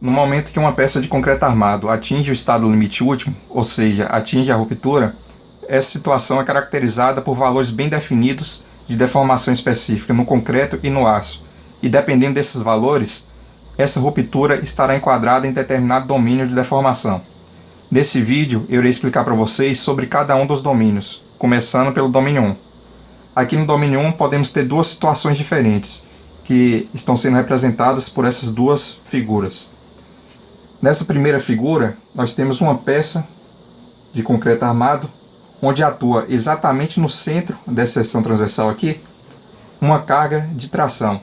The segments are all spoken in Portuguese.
No momento que uma peça de concreto armado atinge o estado limite último, ou seja, atinge a ruptura, essa situação é caracterizada por valores bem definidos de deformação específica no concreto e no aço, e dependendo desses valores, essa ruptura estará enquadrada em determinado domínio de deformação. Nesse vídeo, eu irei explicar para vocês sobre cada um dos domínios, começando pelo domínio 1. Aqui no domínio 1 podemos ter duas situações diferentes, que estão sendo representadas por essas duas figuras. Nessa primeira figura, nós temos uma peça de concreto armado, onde atua exatamente no centro dessa seção transversal aqui, uma carga de tração.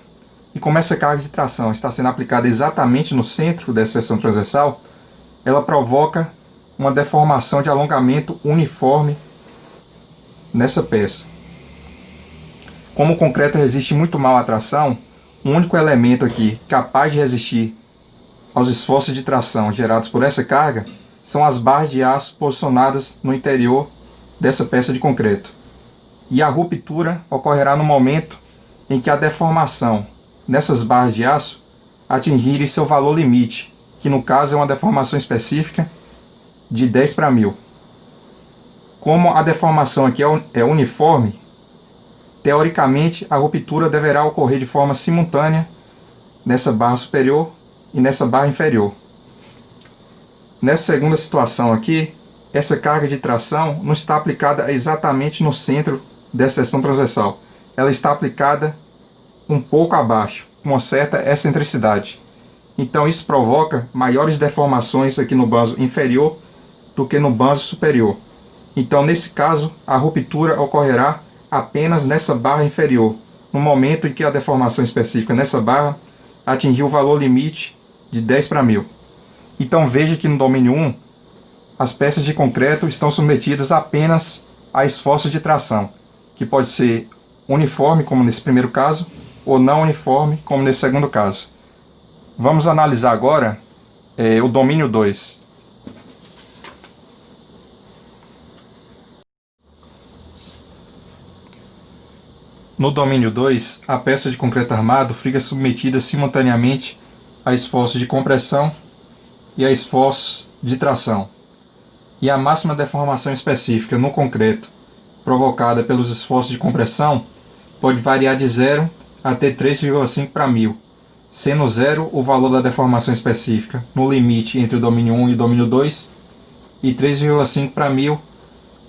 E como essa carga de tração está sendo aplicada exatamente no centro dessa seção transversal, ela provoca uma deformação de alongamento uniforme nessa peça. Como o concreto resiste muito mal à tração, o único elemento aqui capaz de resistir aos esforços de tração gerados por essa carga são as barras de aço posicionadas no interior dessa peça de concreto. E a ruptura ocorrerá no momento em que a deformação nessas barras de aço atingirem seu valor limite, que no caso é uma deformação específica de 10 para 1000. Como a deformação aqui é uniforme, teoricamente a ruptura deverá ocorrer de forma simultânea nessa barra superior e nessa barra inferior. Nessa segunda situação aqui, essa carga de tração não está aplicada exatamente no centro dessa seção transversal. Ela está aplicada um pouco abaixo, com uma certa excentricidade. Então isso provoca maiores deformações aqui no banzo inferior do que no banzo superior. Então nesse caso, a ruptura ocorrerá apenas nessa barra inferior, no momento em que a deformação específica nessa barra atingiu o valor limite de 10 para 1000. Então veja que no domínio 1, as peças de concreto estão submetidas apenas a esforços de tração, que pode ser uniforme, como nesse primeiro caso, ou não uniforme, como nesse segundo caso. Vamos analisar agora o domínio 2. No domínio 2, a peça de concreto armado fica submetida simultaneamente a esforços de compressão e a esforços de tração. E a máxima deformação específica no concreto, provocada pelos esforços de compressão, pode variar de 0 até 3,5 para 1000, sendo 0 o valor da deformação específica no limite entre o domínio 1 e o domínio 2, e 3,5 para 1000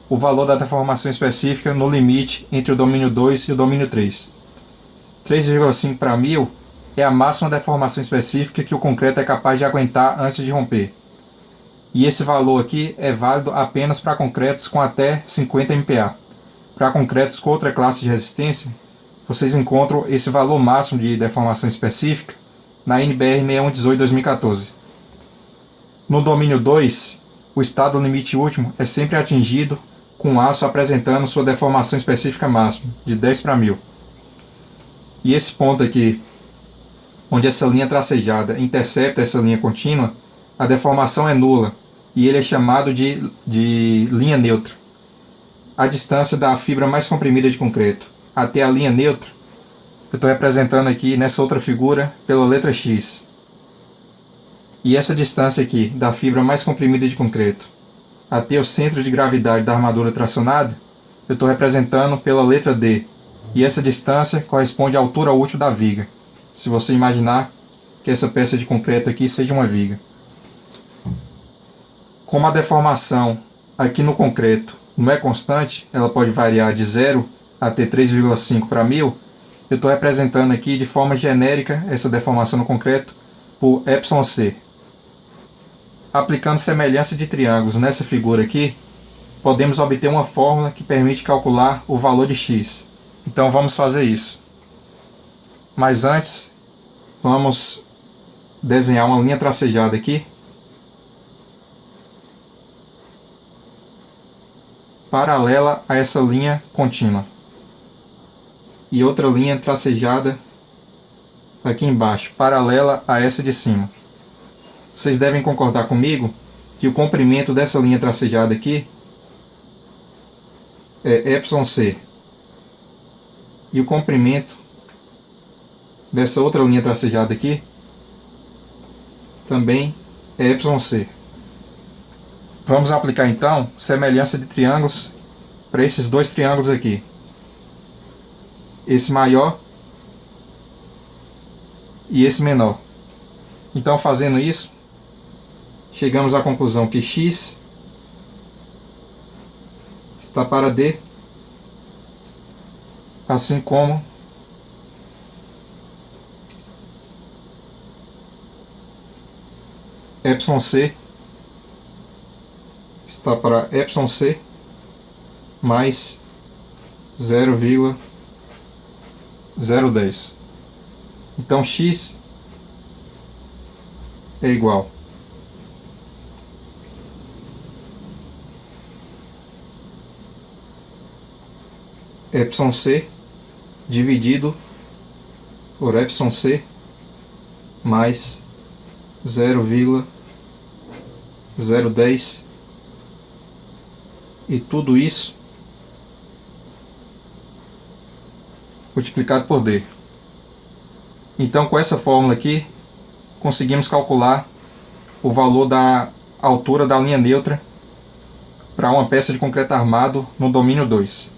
o valor da deformação específica no limite entre o domínio 2 e o domínio 3. 3,5 para 1000 é a máxima deformação específica que o concreto é capaz de aguentar antes de romper. E esse valor aqui é válido apenas para concretos com até 50 MPa. Para concretos com outra classe de resistência, vocês encontram esse valor máximo de deformação específica na NBR 6118/2014. No domínio 2, o estado limite último é sempre atingido com o aço apresentando sua deformação específica máxima, de 10 para 1000. E esse ponto aqui, onde essa linha tracejada intercepta essa linha contínua, a deformação é nula, e ele é chamado de linha neutra. A distância da fibra mais comprimida de concreto até a linha neutra, eu estou representando aqui nessa outra figura pela letra X. E essa distância aqui da fibra mais comprimida de concreto até o centro de gravidade da armadura tracionada, eu estou representando pela letra D. E essa distância corresponde à altura útil da viga, se você imaginar que essa peça de concreto aqui seja uma viga. Como a deformação aqui no concreto não é constante, ela pode variar de 0 até 3,5 para 1000, eu estou representando aqui de forma genérica essa deformação no concreto por εc. Aplicando semelhança de triângulos nessa figura aqui, podemos obter uma fórmula que permite calcular o valor de x. Então vamos fazer isso. Mas antes, vamos desenhar uma linha tracejada aqui, paralela a essa linha contínua. E outra linha tracejada aqui embaixo, paralela a essa de cima. Vocês devem concordar comigo que o comprimento dessa linha tracejada aqui é εc. E o comprimento dessa outra linha tracejada aqui também é YC. Vamos aplicar então semelhança de triângulos para esses dois triângulos aqui. Esse maior e esse menor. Então, fazendo isso, chegamos à conclusão que x está para D, assim como YC está para YC mais 0,010. Então x é igual YC dividido por YC mais 0,010, e tudo isso multiplicado por D. Então, com essa fórmula aqui, conseguimos calcular o valor da altura da linha neutra para uma peça de concreto armado no domínio 2.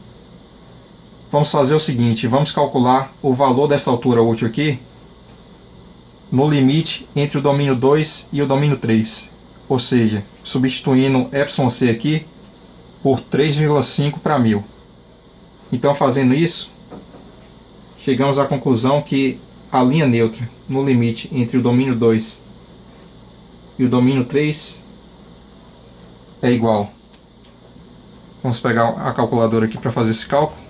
Vamos fazer o seguinte, vamos calcular o valor dessa altura útil aqui no limite entre o domínio 2 e o domínio 3, ou seja, substituindo YC aqui por 3,5 para 1000. Então, fazendo isso, chegamos à conclusão que a linha neutra no limite entre o domínio 2 e o domínio 3 é igual. Vamos pegar a calculadora aqui para fazer esse cálculo.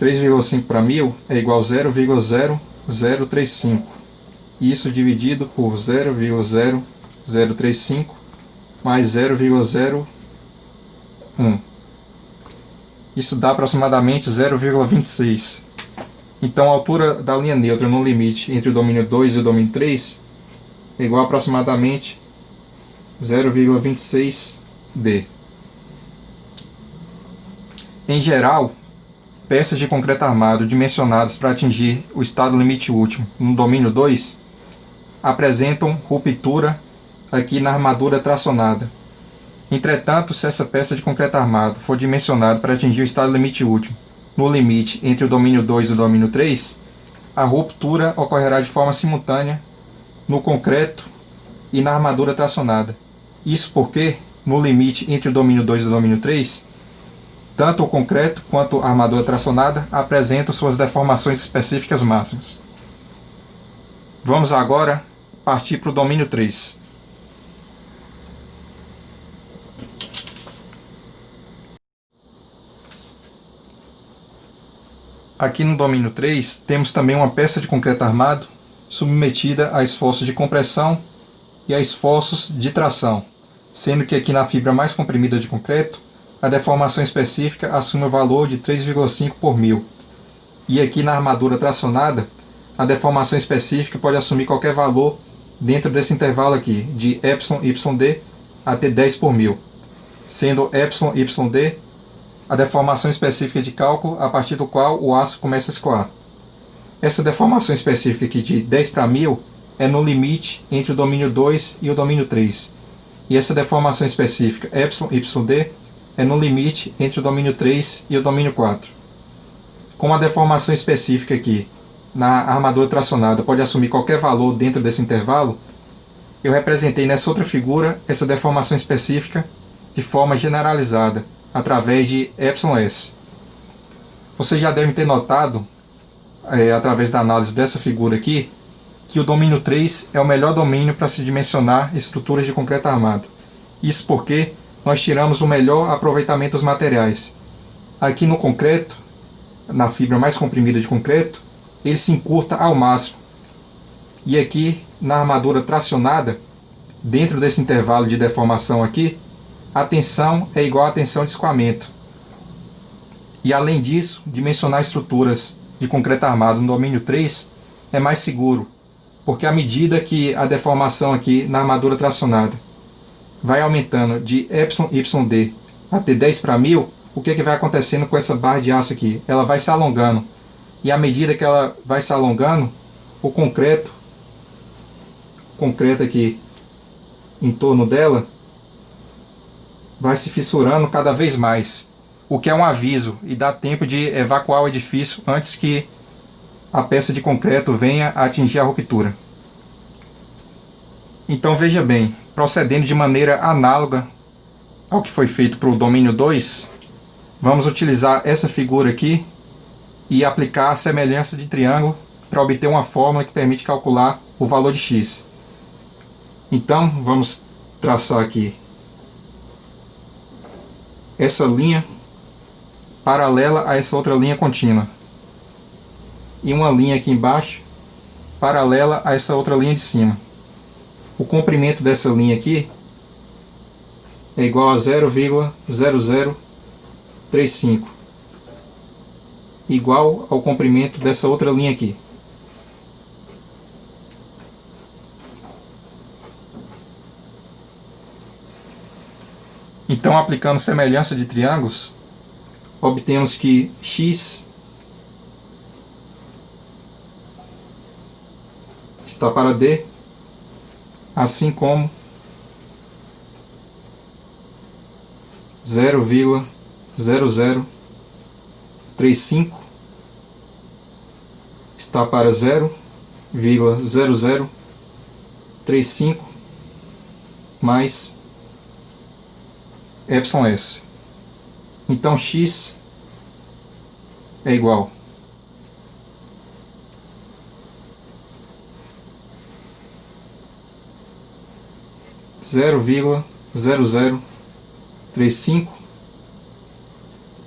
3,5 para 1000 é igual a 0,0035. Isso dividido por 0,0035 mais 0,01. Isso dá aproximadamente 0,26. Então, a altura da linha neutra no limite entre o domínio 2 e o domínio 3 é igual a aproximadamente 0,26D. Em geral, peças de concreto armado dimensionadas para atingir o estado limite último no domínio 2 apresentam ruptura aqui na armadura tracionada. Entretanto, se essa peça de concreto armado for dimensionada para atingir o estado limite último no limite entre o domínio 2 e o domínio 3, a ruptura ocorrerá de forma simultânea no concreto e na armadura tracionada. Isso porque, no limite entre o domínio 2 e o domínio 3, tanto o concreto quanto a armadura tracionada apresentam suas deformações específicas máximas. Vamos agora partir para o domínio 3. Aqui no domínio 3 temos também uma peça de concreto armado submetida a esforços de compressão e a esforços de tração, sendo que aqui na fibra mais comprimida de concreto a deformação específica assume o valor de 3,5 por 1000, e aqui na armadura tracionada a deformação específica pode assumir qualquer valor dentro desse intervalo aqui, de YYD até 10 por 1000, sendo YYD a deformação específica de cálculo a partir do qual o aço começa a escoar. Essa deformação específica aqui de 10 para 1000 é no limite entre o domínio 2 e o domínio 3, e essa deformação específica YYD é no limite entre o domínio 3 e o domínio 4. Como a deformação específica aqui na armadura tracionada pode assumir qualquer valor dentro desse intervalo, eu representei nessa outra figura essa deformação específica de forma generalizada, através de εs. Vocês já devem ter notado, através da análise dessa figura aqui, que o domínio 3 é o melhor domínio para se dimensionar estruturas de concreto armado. Isso porque nós tiramos o melhor aproveitamento dos materiais. Aqui no concreto, na fibra mais comprimida de concreto, ele se encurta ao máximo. E aqui na armadura tracionada, dentro desse intervalo de deformação aqui, a tensão é igual à tensão de escoamento. E além disso, dimensionar estruturas de concreto armado no domínio 3 é mais seguro, porque à medida que a deformação aqui na armadura tracionada vai aumentando de YYD até 10 para 1000, o que vai acontecendo com essa barra de aço aqui? Ela vai se alongando, e à medida que ela vai se alongando, o concreto concreto aqui em torno dela vai se fissurando cada vez mais, o que é um aviso e dá tempo de evacuar o edifício antes que a peça de concreto venha a atingir a ruptura. Então veja bem, procedendo de maneira análoga ao que foi feito para o domínio 2, vamos utilizar essa figura aqui e aplicar a semelhança de triângulo para obter uma fórmula que permite calcular o valor de x. Então vamos traçar aqui essa linha paralela a essa outra linha contínua e uma linha aqui embaixo paralela a essa outra linha de cima. O comprimento dessa linha aqui é igual a 0,0035, igual ao comprimento dessa outra linha aqui. Então, aplicando semelhança de triângulos, obtemos que x está para D, assim como 0,0035 está para 0,0035 mais εs. Então x é igual a 0,0035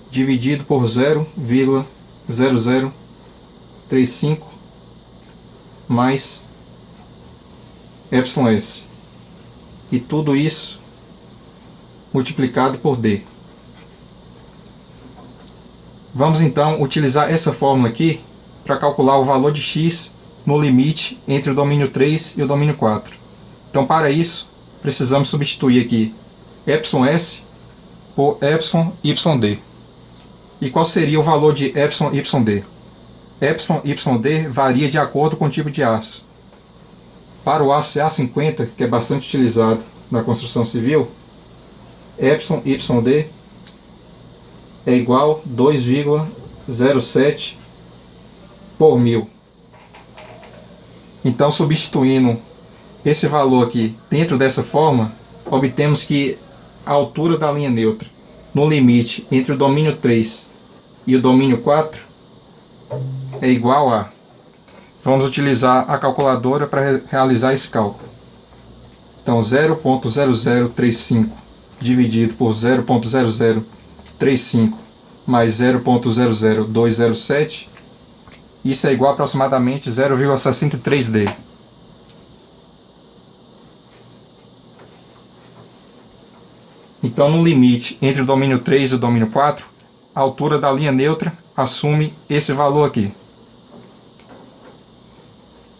dividido por 0,0035 mais εs. E tudo isso multiplicado por D. Vamos então utilizar essa fórmula aqui para calcular o valor de x no limite entre o domínio 3 e o domínio 4. Então, para isso, precisamos substituir aqui εs por εyd. E qual seria o valor de εyd? εyd varia de acordo com o tipo de aço. Para o aço CA50, que é bastante utilizado na construção civil, εyd é igual a 2,07 por 1000. Então, substituindo esse valor aqui dentro dessa forma, obtemos que a altura da linha neutra no limite entre o domínio 3 e o domínio 4 é igual a... Vamos utilizar a calculadora para realizar esse cálculo. Então, 0,0035 dividido por 0,0035 mais 0,00207, isso é igual a aproximadamente 0,63D. Então, no limite entre o domínio 3 e o domínio 4, a altura da linha neutra assume esse valor aqui.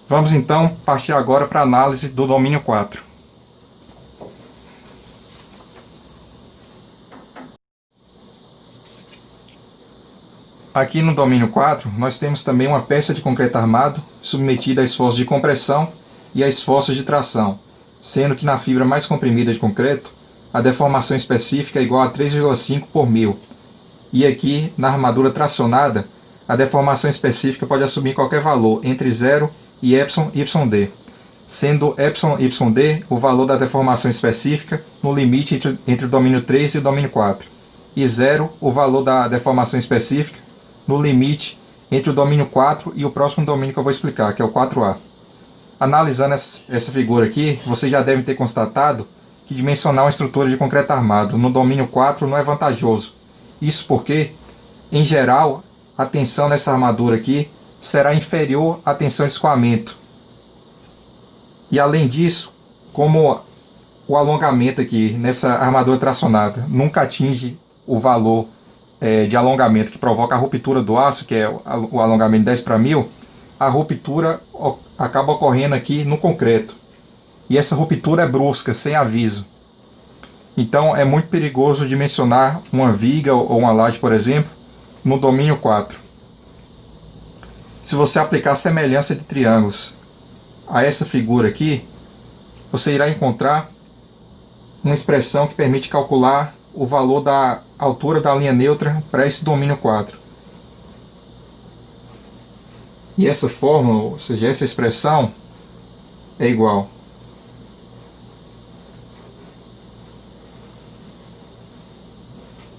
Vamos então partir agora para a análise do domínio 4. Aqui no domínio 4, nós temos também uma peça de concreto armado submetida a esforços de compressão e a esforços de tração, sendo que na fibra mais comprimida de concreto, a deformação específica é igual a 3,5 por 1000. E aqui, na armadura tracionada, a deformação específica pode assumir qualquer valor entre 0 e εyd, sendo εyd o valor da deformação específica no limite entre o domínio 3 e o domínio 4, e 0 o valor da deformação específica no limite entre o domínio 4 e o próximo domínio que eu vou explicar, que é o 4A. Analisando essa figura aqui, vocês já devem ter constatado que dimensionar uma estrutura de concreto armado no domínio 4 não é vantajoso. Isso porque, em geral, a tensão nessa armadura aqui será inferior à tensão de escoamento. E além disso, como o alongamento aqui nessa armadura tracionada nunca atinge o valor de alongamento que provoca a ruptura do aço, que é o alongamento de 10 para 1000, a ruptura acaba ocorrendo aqui no concreto. E essa ruptura é brusca, sem aviso. Então é muito perigoso dimensionar uma viga ou uma laje, por exemplo, no domínio 4. Se você aplicar semelhança de triângulos a essa figura aqui, você irá encontrar uma expressão que permite calcular o valor da altura da linha neutra para esse domínio 4. E essa fórmula, ou seja, essa expressão, é igual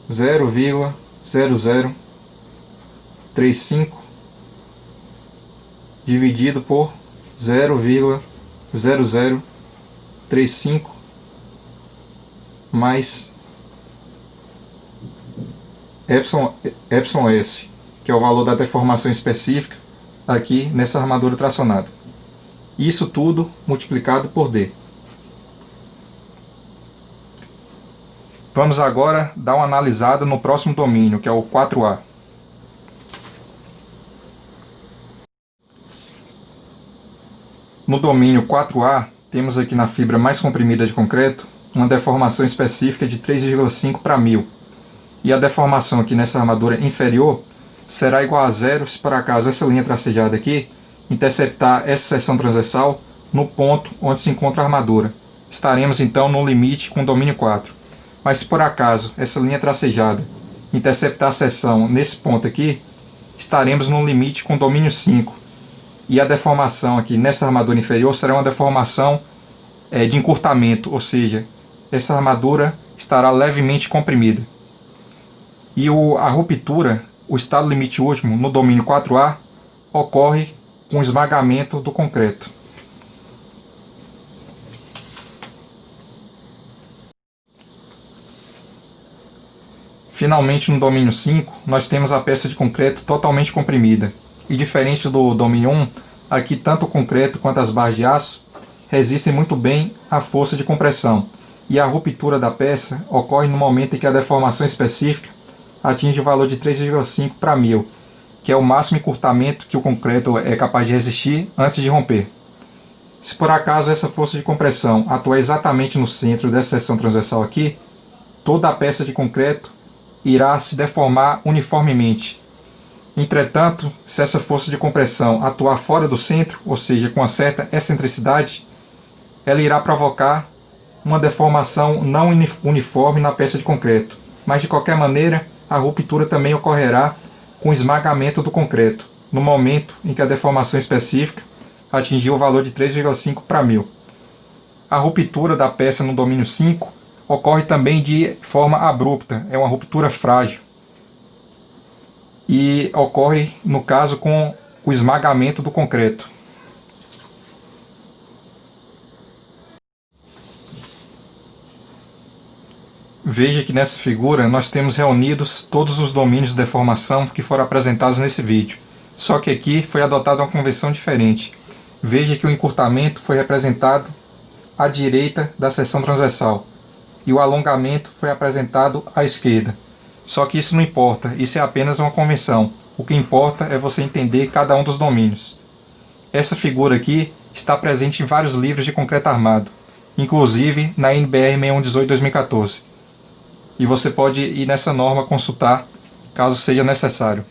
a 0,0035 dividido por 0,0035 mais εs, que é o valor da deformação específica aqui nessa armadura tracionada. Isso tudo multiplicado por D. Vamos agora dar uma analisada no próximo domínio, que é o 4A. No domínio 4A, temos aqui na fibra mais comprimida de concreto uma deformação específica de 3,5 para 1000. E a deformação aqui nessa armadura inferior será igual a zero se por acaso essa linha tracejada aqui interceptar essa seção transversal no ponto onde se encontra a armadura. Estaremos então no limite com o domínio 4. Mas se por acaso essa linha tracejada interceptar a seção nesse ponto aqui, estaremos no limite com o domínio 5. E a deformação aqui nessa armadura inferior será uma deformação de encurtamento, ou seja, essa armadura estará levemente comprimida. E a ruptura, o estado limite último, no domínio 4A, ocorre com o esmagamento do concreto. Finalmente, no domínio 5, nós temos a peça de concreto totalmente comprimida. E diferente do domínio 1, aqui tanto o concreto quanto as barras de aço resistem muito bem à força de compressão. E a ruptura da peça ocorre no momento em que a deformação específica atinge o valor de 3,5 para 1000, que é o máximo encurtamento que o concreto é capaz de resistir antes de romper. Se por acaso essa força de compressão atuar exatamente no centro dessa seção transversal aqui, toda a peça de concreto irá se deformar uniformemente. Entretanto, se essa força de compressão atuar fora do centro, ou seja, com uma certa excentricidade, ela irá provocar uma deformação não uniforme na peça de concreto. Mas de qualquer maneira, a ruptura também ocorrerá com o esmagamento do concreto, no momento em que a deformação específica atingiu o valor de 3,5 para 1000. A ruptura da peça no domínio 5 ocorre também de forma abrupta, é uma ruptura frágil. E ocorre, no caso, com o esmagamento do concreto. Veja que nessa figura nós temos reunidos todos os domínios de deformação que foram apresentados nesse vídeo. Só que aqui foi adotada uma convenção diferente. Veja que o encurtamento foi representado à direita da seção transversal e o alongamento foi apresentado à esquerda. Só que isso não importa, isso é apenas uma convenção. O que importa é você entender cada um dos domínios. Essa figura aqui está presente em vários livros de concreto armado, inclusive na NBR 6118/2014. E você pode ir nessa norma consultar caso seja necessário.